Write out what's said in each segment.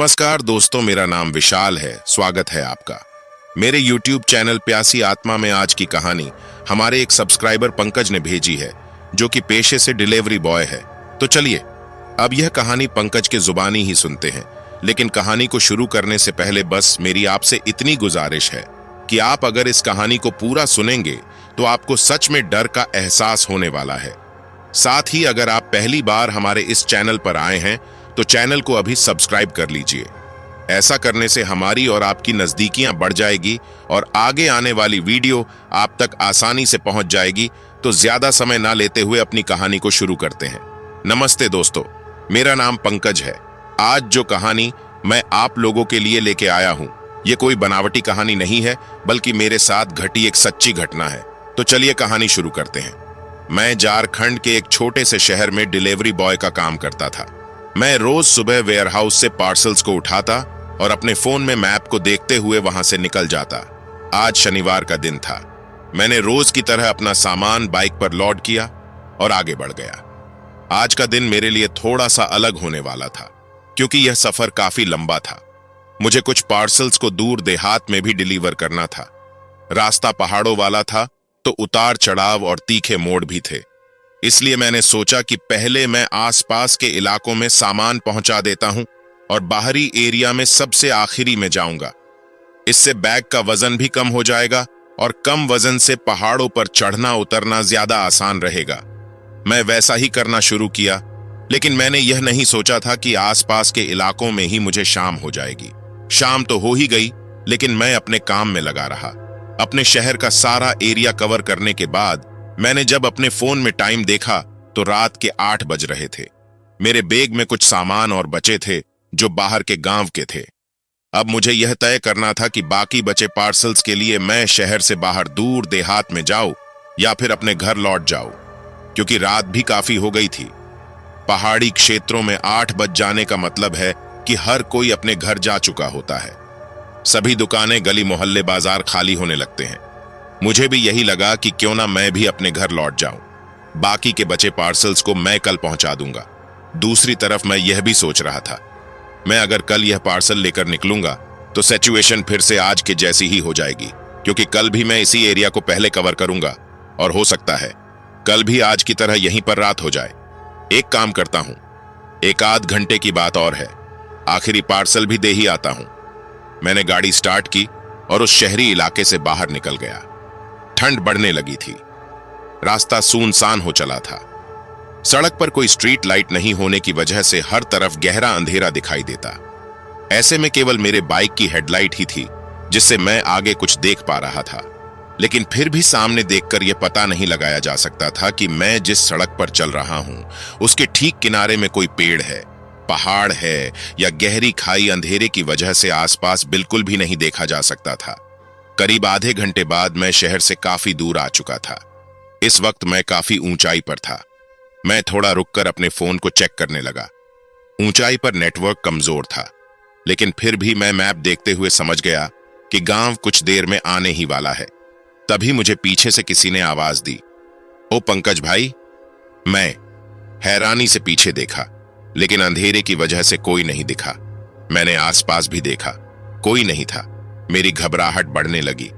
नमस्कार दोस्तों, मेरा नाम विशाल है। स्वागत है आपका मेरे YouTube चैनल प्यासी आत्मा में। आज की कहानी हमारे एक सब्सक्राइबर पंकज ने भेजी है, जो कि पेशे से डिलीवरी बॉय है। तो चलिए अब यह कहानी पंकज के जुबानी ही सुनते हैं। लेकिन कहानी को शुरू करने से पहले बस मेरी आपसे इतनी गुजारिश है कि आप अगर इस कहानी को पूरा सुनेंगे तो आपको सच में डर का एहसास होने वाला है। साथ ही अगर आप पहली बार हमारे इस चैनल पर आए हैं तो चैनल को अभी सब्सक्राइब कर लीजिए। ऐसा करने से हमारी और आपकी नजदीकियां बढ़ जाएगी और आगे आने वाली वीडियो आप तक आसानी से पहुंच जाएगी। तो ज्यादा समय ना लेते हुए अपनी कहानी को शुरू करते हैं। नमस्ते दोस्तों, मेरा नाम पंकज है। आज जो कहानी मैं आप लोगों के लिए लेके आया हूं, ये कोई बनावटी कहानी नहीं है, बल्कि मेरे साथ घटी एक सच्ची घटना है। तो चलिए कहानी शुरू करते हैं। मैं झारखंड के एक छोटे से शहर में डिलीवरी बॉय का काम करता था। मैं रोज सुबह वेयरहाउस से पार्सल्स को उठाता और अपने फोन में मैप को देखते हुए वहां से निकल जाता। आज शनिवार का दिन था। मैंने रोज की तरह अपना सामान बाइक पर लोड किया और आगे बढ़ गया। आज का दिन मेरे लिए थोड़ा सा अलग होने वाला था, क्योंकि यह सफर काफी लंबा था। मुझे कुछ पार्सल्स को दूर देहात में भी डिलीवर करना था। रास्ता पहाड़ों वाला था, तो उतार चढ़ाव और तीखे मोड़ भी थे। इसलिए मैंने सोचा कि पहले मैं आसपास के इलाकों में सामान पहुंचा देता हूं और बाहरी एरिया में सबसे आखिरी में जाऊंगा। इससे बैग का वजन भी कम हो जाएगा और कम वजन से पहाड़ों पर चढ़ना उतरना ज्यादा आसान रहेगा। मैं वैसा ही करना शुरू किया, लेकिन मैंने यह नहीं सोचा था कि आसपास के इलाकों में ही मुझे शाम हो जाएगी। शाम तो हो ही गई, लेकिन मैं अपने काम में लगा रहा। अपने शहर का सारा एरिया कवर करने के बाद मैंने जब अपने फोन में टाइम देखा तो रात के 8 बज रहे थे। मेरे बैग में कुछ सामान और बचे थे जो बाहर के गांव के थे। अब मुझे यह तय करना था कि बाकी बचे पार्सल्स के लिए मैं शहर से बाहर दूर देहात में जाऊं या फिर अपने घर लौट जाऊं, क्योंकि रात भी काफी हो गई थी। पहाड़ी क्षेत्रों में 8 बज जाने का मतलब है कि हर कोई अपने घर जा चुका होता है। सभी दुकानें, गली मोहल्ले, बाजार खाली होने लगते हैं। मुझे भी यही लगा कि क्यों ना मैं भी अपने घर लौट जाऊं। बाकी के बचे पार्सल्स को मैं कल पहुंचा दूंगा। दूसरी तरफ मैं यह भी सोच रहा था, मैं अगर कल यह पार्सल लेकर निकलूंगा तो सिचुएशन फिर से आज के जैसी ही हो जाएगी, क्योंकि कल भी मैं इसी एरिया को पहले कवर करूंगा और हो सकता है कल भी आज की तरह यहीं पर रात हो जाए। एक काम करता हूं, 1 आध घंटे की बात और है, आखिरी पार्सल भी दे ही आता हूं। मैंने गाड़ी स्टार्ट की और उस शहरी इलाके से बाहर निकल गया। ठंड बढ़ने लगी थी। रास्ता सुनसान हो चला था। सड़क पर कोई स्ट्रीट लाइट नहीं होने की वजह से हर तरफ गहरा अंधेरा दिखाई देता। ऐसे में केवल मेरे बाइक की हेडलाइट ही थी जिससे मैं आगे कुछ देख पा रहा था। लेकिन फिर भी सामने देखकर यह पता नहीं लगाया जा सकता था कि मैं जिस सड़क पर चल रहा हूं उसके ठीक किनारे में कोई पेड़ है, पहाड़ है या गहरी खाई। अंधेरे की वजह से आसपास बिल्कुल भी नहीं देखा जा सकता था। करीब आधे घंटे बाद मैं शहर से काफी दूर आ चुका था। इस वक्त मैं काफी ऊंचाई पर था। मैं थोड़ा रुककर अपने फोन को चेक करने लगा। ऊंचाई पर नेटवर्क कमजोर था, लेकिन फिर भी मैं मैप देखते हुए समझ गया कि गांव कुछ देर में आने ही वाला है। तभी मुझे पीछे से किसी ने आवाज दी, ओ पंकज भाई। मैं हैरानी से पीछे देखा, लेकिन अंधेरे की वजह से कोई नहीं दिखा। मैंने आसपास भी देखा, कोई नहीं था। मेरी घबराहट बढ़ने लगी।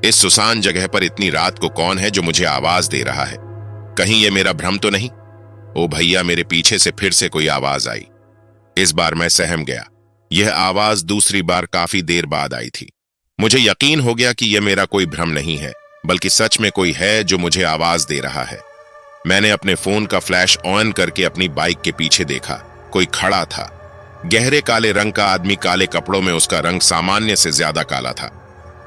इस सुसान जगह पर इतनी रात को कौन है जो मुझे आवाज दे रहा है? कहीं ये मेरा भ्रम तो नहीं? ओ भैया, मेरे पीछे से फिर से कोई आवाज आई। इस बार मैं सहम गया। यह आवाज दूसरी बार काफी देर बाद आई थी। मुझे यकीन हो गया कि यह मेरा कोई भ्रम नहीं है, बल्कि सच में कोई है जो मुझे आवाज दे रहा है। मैंने अपने फोन का फ्लैश ऑन करके अपनी बाइक के पीछे देखा। कोई खड़ा था। गहरे काले रंग का आदमी, काले कपड़ों में उसका रंग सामान्य से ज्यादा काला था।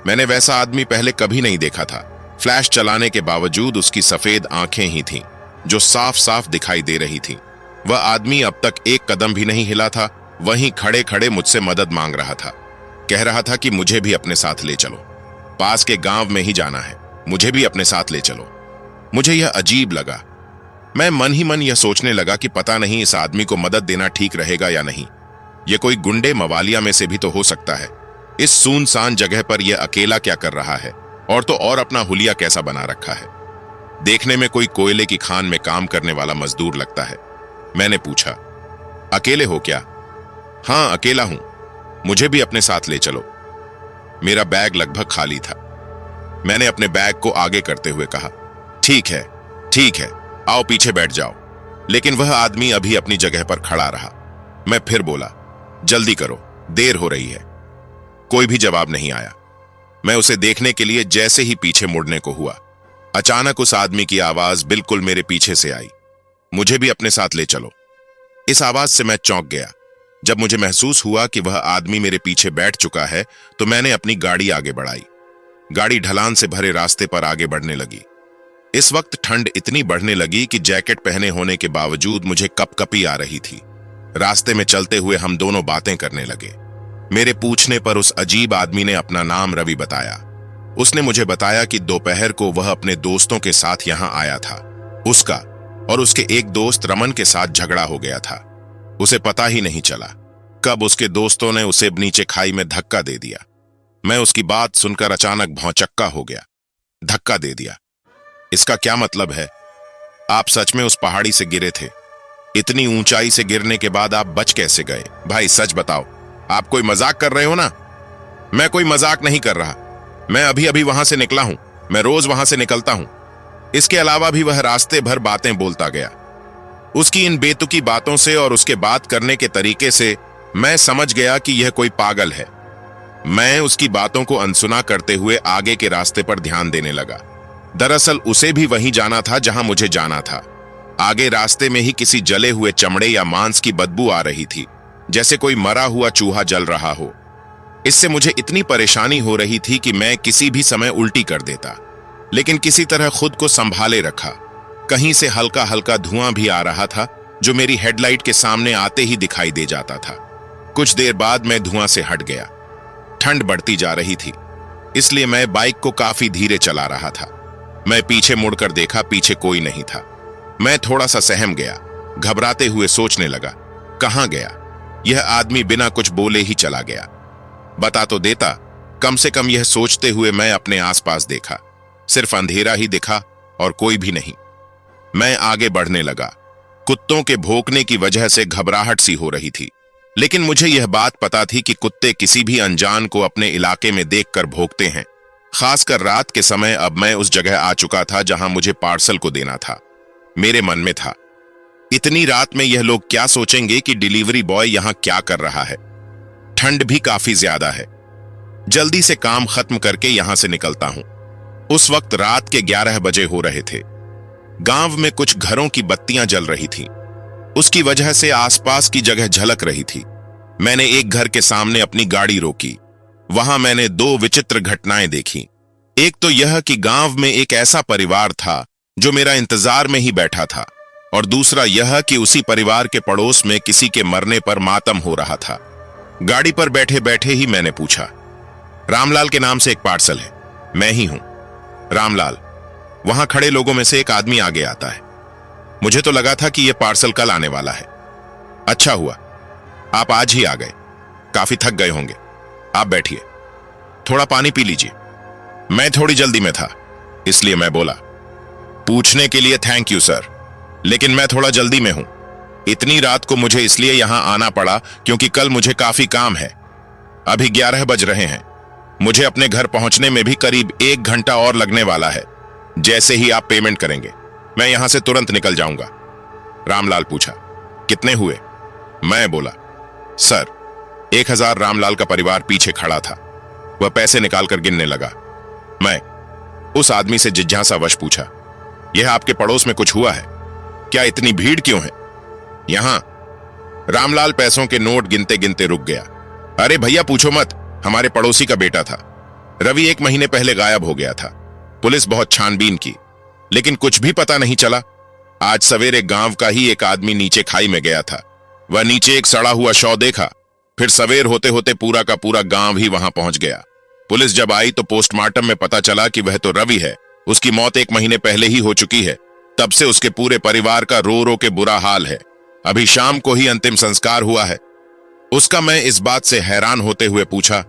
मैंने वैसा आदमी पहले कभी नहीं देखा था। फ्लैश चलाने के बावजूद उसकी सफेद आंखें ही थीं, जो साफ साफ दिखाई दे रही थीं। वह आदमी अब तक एक कदम भी नहीं हिला था, वहीं खड़े खड़े मुझसे मदद मांग रहा था। कह रहा था कि मुझे भी अपने साथ ले चलो, पास के गांव में ही जाना है, मुझे भी अपने साथ ले चलो। मुझे यह अजीब लगा। मैं मन ही मन यह सोचने लगा कि पता नहीं इस आदमी को मदद देना ठीक रहेगा या नहीं। यह कोई गुंडे मवालिया में से भी तो हो सकता है। इस सुनसान जगह पर यह अकेला क्या कर रहा है, और तो और अपना हुलिया कैसा बना रखा है। देखने में कोई कोयले की खान में काम करने वाला मजदूर लगता है। मैंने पूछा, अकेले हो क्या? हाँ, अकेला हूं। मुझे भी अपने साथ ले चलो। मेरा बैग लगभग खाली था। मैंने अपने बैग को आगे करते हुए कहा, ठीक है, आओ पीछे बैठ जाओ। लेकिन वह आदमी अभी अपनी जगह पर खड़ा रहा। मैं फिर बोला, जल्दी करो, देर हो रही है। कोई भी जवाब नहीं आया। मैं उसे देखने के लिए जैसे ही पीछे मुड़ने को हुआ, अचानक उस आदमी की आवाज बिल्कुल मेरे पीछे से आई, मुझे भी अपने साथ ले चलो। इस आवाज से मैं चौंक गया। जब मुझे महसूस हुआ कि वह आदमी मेरे पीछे बैठ चुका है, तो मैंने अपनी गाड़ी आगे बढ़ाई। गाड़ी ढलान से भरे रास्ते पर आगे बढ़ने लगी। इस वक्त ठंड इतनी बढ़ने लगी कि जैकेट पहने होने के बावजूद मुझे कपकपी आ रही थी। रास्ते में चलते हुए हम दोनों बातें करने लगे। मेरे पूछने पर उस अजीब आदमी ने अपना नाम रवि बताया। उसने मुझे बताया कि दोपहर को वह अपने दोस्तों के साथ यहां आया था। उसका और उसके एक दोस्त रमन के साथ झगड़ा हो गया था। उसे पता ही नहीं चला कब उसके दोस्तों ने उसे नीचे खाई में धक्का दे दिया। मैं उसकी बात सुनकर अचानक भौंचक्का हो गया। धक्का दे दिया, इसका क्या मतलब है? आप सच में उस पहाड़ी से गिरे थे? इतनी ऊंचाई से गिरने के बाद आप बच कैसे गए? भाई सच बताओ, आप कोई मजाक कर रहे हो ना? मैं कोई मजाक नहीं कर रहा। मैं अभी अभी वहां से निकला हूं। मैं रोज वहां से निकलता हूं। इसके अलावा भी वह रास्ते भर बातें बोलता गया। उसकी इन बेतुकी बातों से और उसके बात करने के तरीके से मैं समझ गया कि यह कोई पागल है। मैं उसकी बातों को अनसुना करते हुए आगे के रास्ते पर ध्यान देने लगा। दरअसल उसे भी वहीं जाना था जहां मुझे जाना था। आगे रास्ते में ही किसी जले हुए चमड़े या मांस की बदबू आ रही थी, जैसे कोई मरा हुआ चूहा जल रहा हो। इससे मुझे इतनी परेशानी हो रही थी कि मैं किसी भी समय उल्टी कर देता, लेकिन किसी तरह खुद को संभाले रखा। कहीं से हल्का हल्का धुआं भी आ रहा था, जो मेरी हेडलाइट के सामने आते ही दिखाई दे जाता था। कुछ देर बाद मैं धुआं से हट गया। ठंड बढ़ती जा रही थी, इसलिए मैं बाइक को काफी धीरे चला रहा था। मैं पीछे मुड़कर देखा, पीछे कोई नहीं था। मैं थोड़ा सा सहम गया। घबराते हुए सोचने लगा, कहां गया यह आदमी? बिना कुछ बोले ही चला गया। बता तो देता। कम से कम यह सोचते हुए मैं अपने आसपास देखा। सिर्फ अंधेरा ही दिखा और कोई भी नहीं। मैं आगे बढ़ने लगा। कुत्तों के भौंकने की वजह से घबराहट सी हो रही थी, लेकिन मुझे यह बात पता थी कि कुत्ते किसी भी अनजान को अपने इलाके में देखकर भौंकते हैं। खासकर रात के समय। अब मैं उस जगह आ चुका था जहां मुझे पार्सल को देना था। मेरे मन में था, इतनी रात में यह लोग क्या सोचेंगे कि डिलीवरी बॉय यहां क्या कर रहा है। ठंड भी काफी ज्यादा है। जल्दी से काम खत्म करके यहां से निकलता हूं। उस वक्त रात के 11 बजे हो रहे थे। गांव में कुछ घरों की बत्तियां जल रही थीं। उसकी वजह से आसपास की जगह झलक रही थी। मैंने एक घर के सामने अपनी गाड़ी रोकी। वहां मैंने दो विचित्र घटनाएं देखी। एक तो यह कि गांव में एक ऐसा परिवार था जो मेरा इंतजार में ही बैठा था, और दूसरा यह कि उसी परिवार के पड़ोस में किसी के मरने पर मातम हो रहा था। गाड़ी पर बैठे बैठे ही मैंने पूछा, रामलाल के नाम से एक पार्सल है। मैं ही हूं, रामलाल। वहां खड़े लोगों में से एक आदमी आगे आता है। मुझे तो लगा था कि यह पार्सल कल आने वाला है। अच्छा हुआ आप आज ही आ गए। काफी थक गए होंगे, आप बैठिए, थोड़ा पानी पी लीजिए। मैं थोड़ी जल्दी में था, इसलिए मैं बोला, पूछने के लिए थैंक यू सर, लेकिन मैं थोड़ा जल्दी में हूं। इतनी रात को मुझे इसलिए यहां आना पड़ा क्योंकि कल मुझे काफी काम है। अभी 11 बज रहे हैं। मुझे अपने घर पहुंचने में भी करीब 1 घंटा और लगने वाला है। जैसे ही आप पेमेंट करेंगे, मैं यहां से तुरंत निकल जाऊंगा। रामलाल पूछा, कितने हुए? मैं बोला, सर 1000। रामलाल का परिवार पीछे खड़ा था। वह पैसे निकालकर गिनने लगा। मैं उस आदमी से जिज्ञासावश पूछा, यह आपके पड़ोस में कुछ हुआ है? क्या इतनी भीड़ क्यों है यहां? रामलाल पैसों के नोट गिनते गिनते रुक गया। अरे भैया पूछो मत, हमारे पड़ोसी का बेटा था रवि, 1 महीने पहले गायब हो गया था। पुलिस बहुत छानबीन की, लेकिन कुछ भी पता नहीं चला। आज सवेरे गांव का ही एक आदमी नीचे खाई में गया था। वह नीचे एक सड़ा हुआ शव देखा। फिर सवेर होते होते पूरा का पूरा गांव ही वहां पहुंच गया। पुलिस जब आई तो पोस्टमार्टम में पता चला कि वह तो रवि है। उसकी मौत 1 महीने पहले ही हो चुकी है। तब से उसके पूरे परिवार का रो रो के बुरा हाल है। अभी शाम को ही अंतिम संस्कार हुआ है उसका। मैं इस बात से हैरान होते हुए पूछा,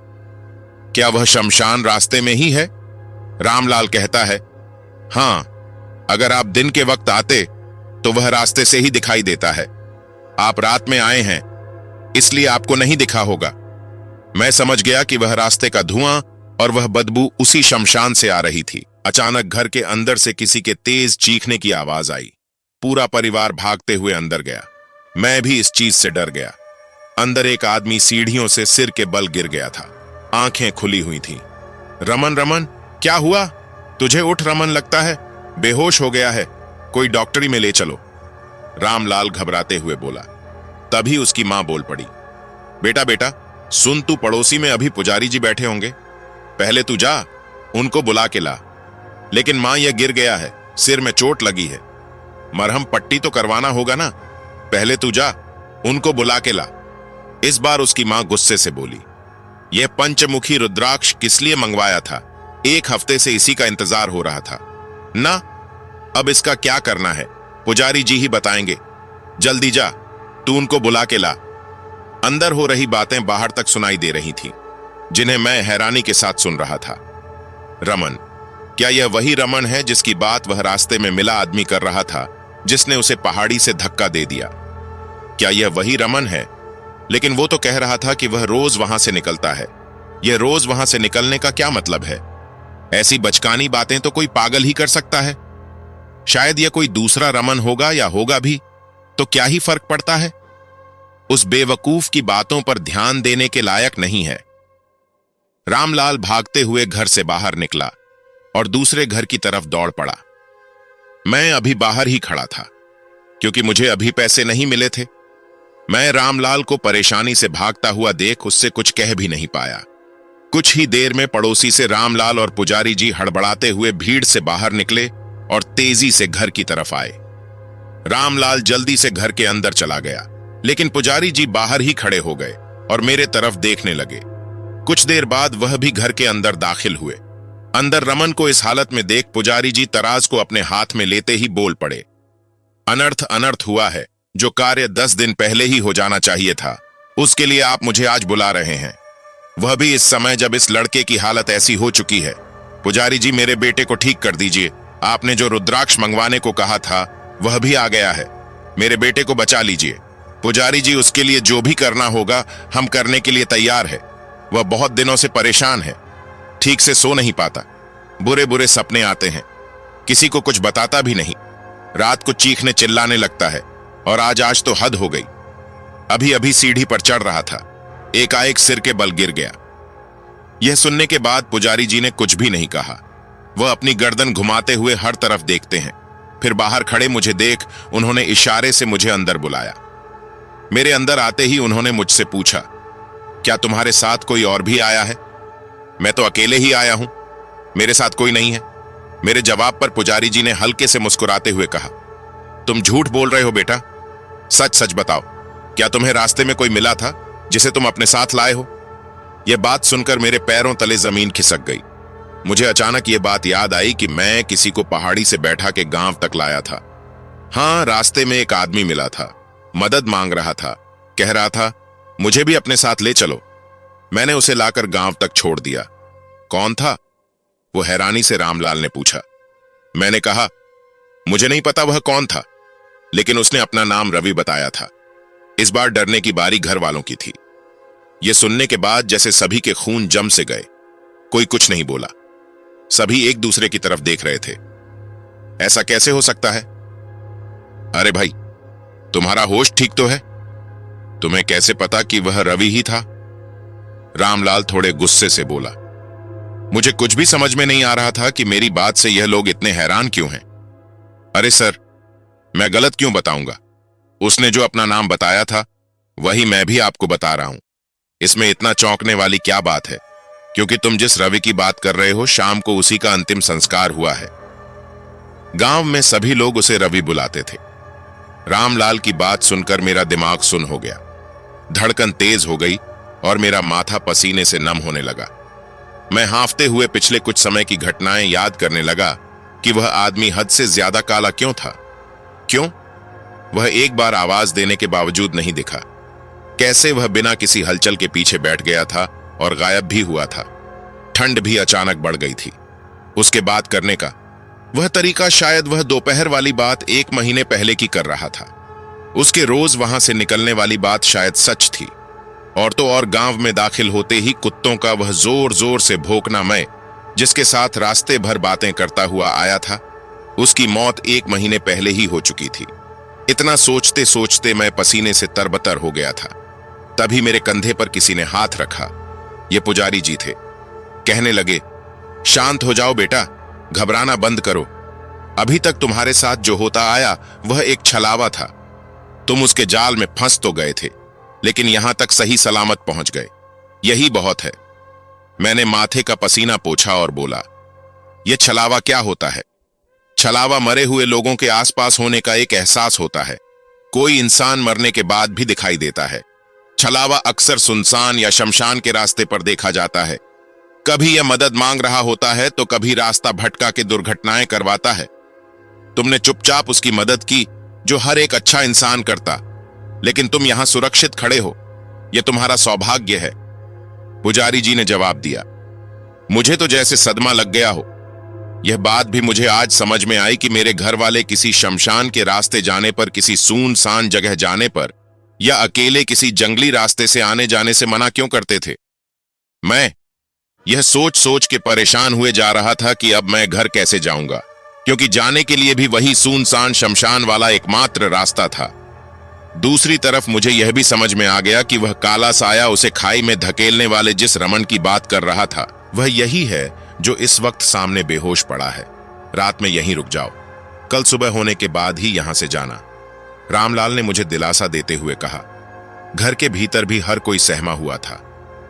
क्या वह शमशान रास्ते में ही है? रामलाल कहता है, हां, अगर आप दिन के वक्त आते तो वह रास्ते से ही दिखाई देता है। आप रात में आए हैं, इसलिए आपको नहीं दिखा होगा। मैं समझ गया कि वह रास्ते का धुआं और वह बदबू उसी शमशान से आ रही थी। अचानक घर के अंदर से किसी के तेज चीखने की आवाज आई। पूरा परिवार भागते हुए अंदर गया। मैं भी इस चीज से डर गया। अंदर एक आदमी सीढ़ियों से सिर के बल गिर गया था। आंखें खुली हुई थीं। रमन, रमन, क्या हुआ तुझे? उठ रमन, लगता है बेहोश हो गया है, कोई डॉक्टरी में ले चलो। रामलाल घबराते हुए बोला। तभी उसकी मां बोल पड़ी। बेटा बेटा सुन, तू पड़ोसी में अभी पुजारी जी बैठे होंगे, पहले तू जा उनको बुला के ला। लेकिन मां, यह गिर गया है, सिर में चोट लगी है, मरहम पट्टी तो करवाना होगा ना, पहले तू जा उनको बुला के ला। इस बार उसकी मां गुस्से से बोली। यह पंचमुखी रुद्राक्ष किस लिए मंगवाया था? 1 हफ्ते से इसी का इंतजार हो रहा था ना। अब इसका क्या करना है पुजारी जी ही बताएंगे। जल्दी जा, तू उनको बुला के ला। अंदर हो रही बातें बाहर तक सुनाई दे रही थीं, जिन्हें मैं हैरानी के साथ सुन रहा था। रमन, क्या यह वही रमन है जिसकी बात वह रास्ते में मिला आदमी कर रहा था, जिसने उसे पहाड़ी से धक्का दे दिया? क्या यह वही रमन है? लेकिन वो तो कह रहा था कि वह रोज वहां से निकलता है। यह रोज वहां से निकलने का क्या मतलब है? ऐसी बचकानी बातें तो कोई पागल ही कर सकता है। शायद यह कोई दूसरा रमन होगा, या होगा भी तो क्या ही फर्क पड़ता है? उस बेवकूफ की बातों पर ध्यान देने के लायक नहीं है। रामलाल भागते हुए घर से बाहर निकला और दूसरे घर की तरफ दौड़ पड़ा। मैं अभी बाहर ही खड़ा था, क्योंकि मुझे अभी पैसे नहीं मिले थे। मैं रामलाल को परेशानी से भागता हुआ देख उससे कुछ कह भी नहीं पाया। कुछ ही देर में पड़ोसी से रामलाल और पुजारी जी हड़बड़ाते हुए भीड़ से बाहर निकले और तेजी से घर की तरफ आए। रामलाल जल्दी से घर के अंदर चला गया, लेकिन पुजारी जी बाहर ही खड़े हो गए और मेरे तरफ देखने लगे। कुछ देर बाद वह भी घर के अंदर दाखिल हुए। अंदर रमन को इस हालत में देख पुजारी जी तराज को अपने हाथ में लेते ही बोल पड़े। अनर्थ अनर्थ हुआ है। जो कार्य 10 दिन पहले ही हो जाना चाहिए था, उसके लिए आप मुझे आज बुला रहे हैं, वह भी इस समय जब इस लड़के की हालत ऐसी हो चुकी है। पुजारी जी, मेरे बेटे को ठीक कर दीजिए। आपने जो रुद्राक्ष मंगवाने को कहा था वह भी आ गया है। मेरे बेटे को बचा लीजिए। पुजारी जी, उसके लिए जो भी करना होगा हम करने के लिए तैयार है। वह बहुत दिनों से परेशान है, ठीक से सो नहीं पाता, बुरे बुरे सपने आते हैं, किसी को कुछ बताता भी नहीं, रात को चीखने चिल्लाने लगता है, और आज तो हद हो गई। अभी अभी सीढ़ी पर चढ़ रहा था, एकाएक सिर के बल गिर गया। यह सुनने के बाद पुजारी जी ने कुछ भी नहीं कहा। वह अपनी गर्दन घुमाते हुए हर तरफ देखते हैं। फिर बाहर खड़े मुझे देख उन्होंने इशारे से मुझे अंदर बुलाया। मेरे अंदर आते ही उन्होंने मुझसे पूछा, क्या तुम्हारे साथ कोई और भी आया है? मैं तो अकेले ही आया हूं, मेरे साथ कोई नहीं है। मेरे जवाब पर पुजारी जी ने हल्के से मुस्कुराते हुए कहा, तुम झूठ बोल रहे हो बेटा, सच सच बताओ, क्या तुम्हें रास्ते में कोई मिला था जिसे तुम अपने साथ लाए हो? यह बात सुनकर मेरे पैरों तले जमीन खिसक गई। मुझे अचानक यह बात याद आई कि मैं किसी को पहाड़ी से बैठा के गांव तक लाया था। हाँ, रास्ते में एक आदमी मिला था, मदद मांग रहा था, कह रहा था मुझे भी अपने साथ ले चलो। मैंने उसे लाकर गांव तक छोड़ दिया। कौन था? वो हैरानी से रामलाल ने पूछा। मैंने कहा, मुझे नहीं पता वह कौन था, लेकिन उसने अपना नाम रवि बताया था। इस बार डरने की बारी घर वालों की थी। यह सुनने के बाद जैसे सभी के खून जम से गए। कोई कुछ नहीं बोला, सभी एक दूसरे की तरफ देख रहे थे। ऐसा कैसे हो सकता है? अरे भाई, तुम्हारा होश ठीक तो है? तुम्हें कैसे पता कि वह रवि ही था? रामलाल थोड़े गुस्से से बोला। मुझे कुछ भी समझ में नहीं आ रहा था कि मेरी बात से यह लोग इतने हैरान क्यों हैं। अरे सर, मैं गलत क्यों बताऊंगा? उसने जो अपना नाम बताया था वही मैं भी आपको बता रहा हूं। इसमें इतना चौंकने वाली क्या बात है? क्योंकि तुम जिस रवि की बात कर रहे हो, शाम को उसी का अंतिम संस्कार हुआ है। गांव में सभी लोग उसे रवि बुलाते थे। रामलाल की बात सुनकर मेरा दिमाग सुन्न हो गया, धड़कन तेज हो गई और मेरा माथा पसीने से नम होने लगा। मैं हांफते हुए पिछले कुछ समय की घटनाएं याद करने लगा कि वह आदमी हद से ज्यादा काला क्यों था। क्यों वह एक बार आवाज देने के बावजूद नहीं दिखा? कैसे वह बिना किसी हलचल के पीछे बैठ गया था और गायब भी हुआ था? ठंड भी अचानक बढ़ गई थी। उसके बात करने का वह तरीका, शायद वह दोपहर वाली बात 1 महीने पहले की कर रहा था। उसके रोज वहां से निकलने वाली बात शायद सच थी, और तो और गांव में दाखिल होते ही कुत्तों का वह जोर जोर से भौंकना, मैं जिसके साथ रास्ते भर बातें करता हुआ आया था, उसकी मौत 1 महीने पहले ही हो चुकी थी। इतना सोचते सोचते मैं पसीने से तरबतर हो गया था। तभी मेरे कंधे पर किसी ने हाथ रखा। ये पुजारी जी थे। कहने लगे, शांत हो जाओ बेटा, घबराना बंद करो। अभी तक तुम्हारे साथ जो होता आया वह एक छलावा था। तुम उसके जाल में फंस तो गए थे, लेकिन यहां तक सही सलामत पहुंच गए, यही बहुत है। मैंने माथे का पसीना पोंछा और बोला, यह छलावा क्या होता है? छलावा मरे हुए लोगों के आसपास होने का एक एहसास होता है। कोई इंसान मरने के बाद भी दिखाई देता है। छलावा अक्सर सुनसान या शमशान के रास्ते पर देखा जाता है। कभी यह मदद मांग रहा होता है तो कभी रास्ता भटका के दुर्घटनाएं करवाता है। तुमने चुपचाप उसकी मदद की, जो हर एक अच्छा इंसान करता, लेकिन तुम यहां सुरक्षित खड़े हो, यह तुम्हारा सौभाग्य है। पुजारी जी ने जवाब दिया। मुझे तो जैसे सदमा लग गया हो। यह बात भी मुझे आज समझ में आई कि मेरे घर वाले किसी शमशान के रास्ते जाने पर, किसी सुनसान जगह जाने पर, या अकेले किसी जंगली रास्ते से आने जाने से मना क्यों करते थे। मैं यह सोच सोच के परेशान हुए जा रहा था कि अब मैं घर कैसे जाऊंगा, क्योंकि जाने के लिए भी वही सुनसान शमशान वाला एकमात्र रास्ता था। दूसरी तरफ मुझे यह भी समझ में आ गया कि वह काला साया उसे खाई में धकेलने वाले जिस रमन की बात कर रहा था, वह यही है जो इस वक्त सामने बेहोश पड़ा है। रात में यहीं रुक जाओ, कल सुबह होने के बाद ही यहां से जाना। रामलाल ने मुझे दिलासा देते हुए कहा। घर के भीतर भी हर कोई सहमा हुआ था।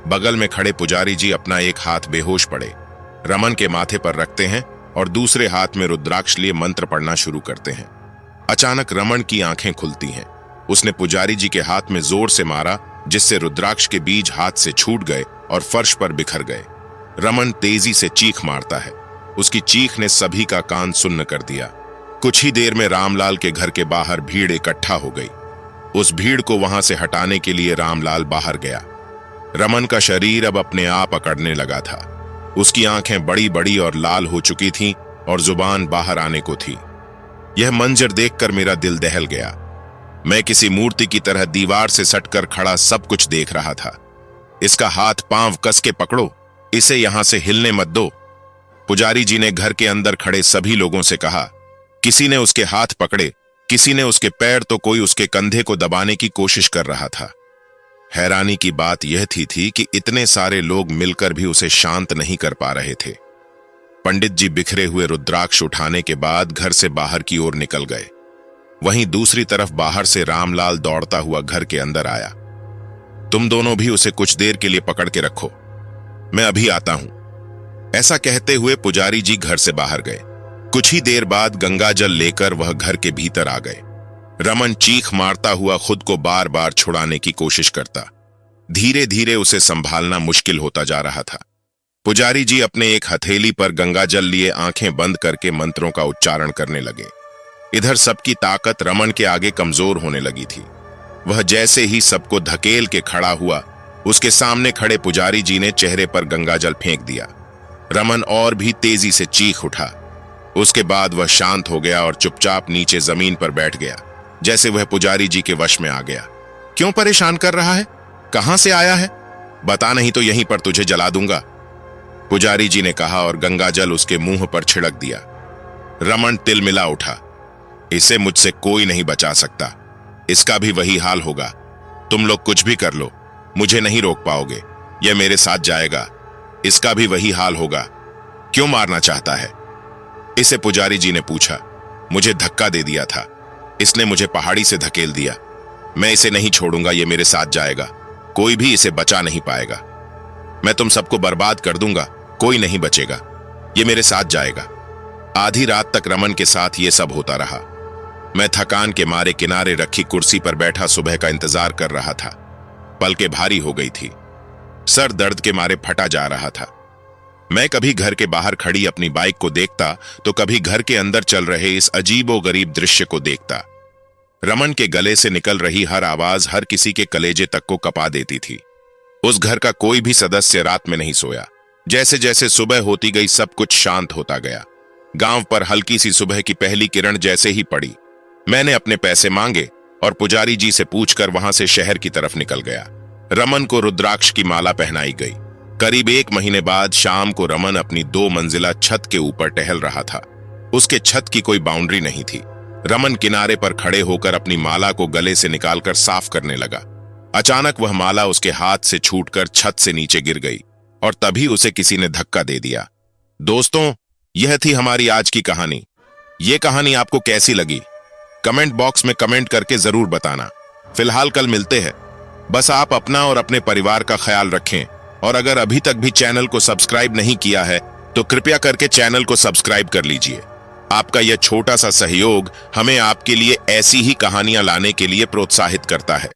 बगल में खड़े पुजारी जी अपना एक हाथ बेहोश पड़े रमन के माथे पर रखते हैं और दूसरे हाथ में रुद्राक्ष लिए मंत्र पढ़ना शुरू करते हैं। अचानक रमन की आंखें खुलती हैं। उसने पुजारी जी के हाथ में जोर से मारा, जिससे रुद्राक्ष के बीज हाथ से छूट गए और फर्श पर बिखर गए। रमन तेजी से चीख मारता है। उसकी चीख ने सभी का कान सुन्न कर दिया। कुछ ही देर में रामलाल के घर के बाहर भीड़ इकट्ठा हो गई। उस भीड़ को वहां से हटाने के लिए रामलाल बाहर गया। रमन का शरीर अब अपने आप अकड़ने लगा था। उसकी आंखें बड़ी बड़ी और लाल हो चुकी थीं और जुबान बाहर आने को थी। यह मंजर देखकर मेरा दिल दहल गया। मैं किसी मूर्ति की तरह दीवार से सटकर खड़ा सब कुछ देख रहा था। इसका हाथ पांव कस के पकड़ो, इसे यहां से हिलने मत दो। पुजारी जी ने घर के अंदर खड़े सभी लोगों से कहा। किसी ने उसके हाथ पकड़े, किसी ने उसके पैर, तो कोई उसके कंधे को दबाने की कोशिश कर रहा था। हैरानी की बात यह थी कि इतने सारे लोग मिलकर भी उसे शांत नहीं कर पा रहे थे। पंडित जी बिखरे हुए रुद्राक्ष उठाने के बाद घर से बाहर की ओर निकल गए। वहीं दूसरी तरफ बाहर से रामलाल दौड़ता हुआ घर के अंदर आया। तुम दोनों भी उसे कुछ देर के लिए पकड़ के रखो, मैं अभी आता हूं। ऐसा कहते हुए पुजारी जी घर से बाहर गए। कुछ ही देर बाद गंगा जल लेकर वह घर के भीतर आ गए। रमन चीख मारता हुआ खुद को बार बार छुड़ाने की कोशिश करता। धीरे धीरे उसे संभालना मुश्किल होता जा रहा था। पुजारी जी अपने एक हथेली पर गंगा जल लिए आंखें बंद करके मंत्रों का उच्चारण करने लगे। इधर सबकी ताकत रमन के आगे कमजोर होने लगी थी। वह जैसे ही सबको धकेल के खड़ा हुआ, उसके सामने खड़े पुजारी जी ने चेहरे पर गंगाजल फेंक दिया। रमन और भी तेजी से चीख उठा। उसके बाद वह शांत हो गया और चुपचाप नीचे जमीन पर बैठ गया, जैसे वह पुजारी जी के वश में आ गया। क्यों परेशान कर रहा है? कहां से आया है? बता, नहीं तो यहीं पर तुझे जला दूंगा, पुजारी जी ने कहा और गंगाजल उसके मुंह पर छिड़क दिया। रमन तिलमिला उठा। इसे मुझसे कोई नहीं बचा सकता, इसका भी वही हाल होगा। तुम लोग कुछ भी कर लो, मुझे नहीं रोक पाओगे। यह मेरे साथ जाएगा, इसका भी वही हाल होगा। क्यों मारना चाहता है इसे? पुजारी जी ने पूछा। मुझे धक्का दे दिया था, इसने मुझे पहाड़ी से धकेल दिया। मैं इसे नहीं छोड़ूंगा, ये मेरे साथ जाएगा, कोई भी इसे बचा नहीं पाएगा। मैं तुम सबको बर्बाद कर दूंगा, कोई नहीं बचेगा, ये मेरे साथ जाएगा। आधी रात तक रमन के साथ ये सब होता रहा। मैं थकान के मारे किनारे रखी कुर्सी पर बैठा सुबह का इंतजार कर रहा था। पलकें भारी हो गई थी, सर दर्द के मारे फटा जा रहा था। मैं कभी घर के बाहर खड़ी अपनी बाइक को देखता तो कभी घर के अंदर चल रहे इस अजीबोगरीब दृश्य को देखता। रमन के गले से निकल रही हर आवाज हर किसी के कलेजे तक को कपा देती थी। उस घर का कोई भी सदस्य रात में नहीं सोया। जैसे जैसे सुबह होती गई सब कुछ शांत होता गया। गांव पर हल्की सी सुबह की पहली किरण जैसे ही पड़ी, मैंने अपने पैसे मांगे और पुजारी जी से पूछकर वहां से शहर की तरफ निकल गया। रमन को रुद्राक्ष की माला पहनाई गई। करीब 1 महीने बाद शाम को रमन अपनी 2 मंजिला छत के ऊपर टहल रहा था। उसके छत की कोई बाउंड्री नहीं थी। रमन किनारे पर खड़े होकर अपनी माला को गले से निकालकर साफ करने लगा। अचानक वह माला उसके हाथ से छूटकर छत से नीचे गिर गई और तभी उसे किसी ने धक्का दे दिया। दोस्तों, यह थी हमारी आज की कहानी। यह कहानी आपको कैसी लगी? कमेंट बॉक्स में कमेंट करके जरूर बताना। फिलहाल कल मिलते हैं। बस आप अपना और अपने परिवार का ख्याल रखें और अगर अभी तक भी चैनल को सब्सक्राइब नहीं किया है तो कृपया करके चैनल को सब्सक्राइब कर लीजिए। आपका यह छोटा सा सहयोग हमें आपके लिए ऐसी ही कहानियां लाने के लिए प्रोत्साहित करता है।